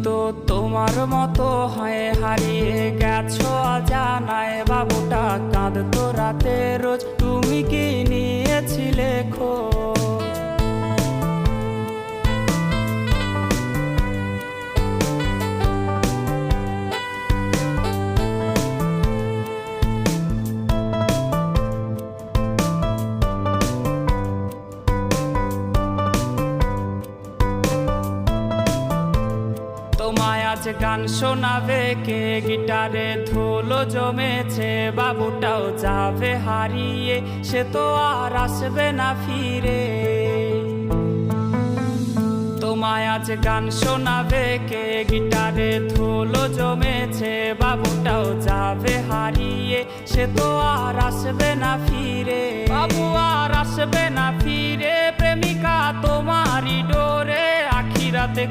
তো তোমার মতো হয়ে হারিয়ে গেছো অজানায়, বাবুটা কাঁদতো রাতে রোজ, তুমি কি নিয়েছিলে খোঁজ? তোমায় আজ গান শোনাবে কে, গিটারে ধুলো জমেছে, বাবুটাও যাবে হারিয়ে, সে তো আর আসবে না ফিরে। তোমায় আজ গান শোনাবে কে, গিটারে ধুলো জমেছে, বাবুটাও যাবে হারিয়ে, সে তো আর আসবে না ফিরে। বাবু আর আসবে না ফিরে, প্রেমিকা তোমারই ডোরে আখিরাতে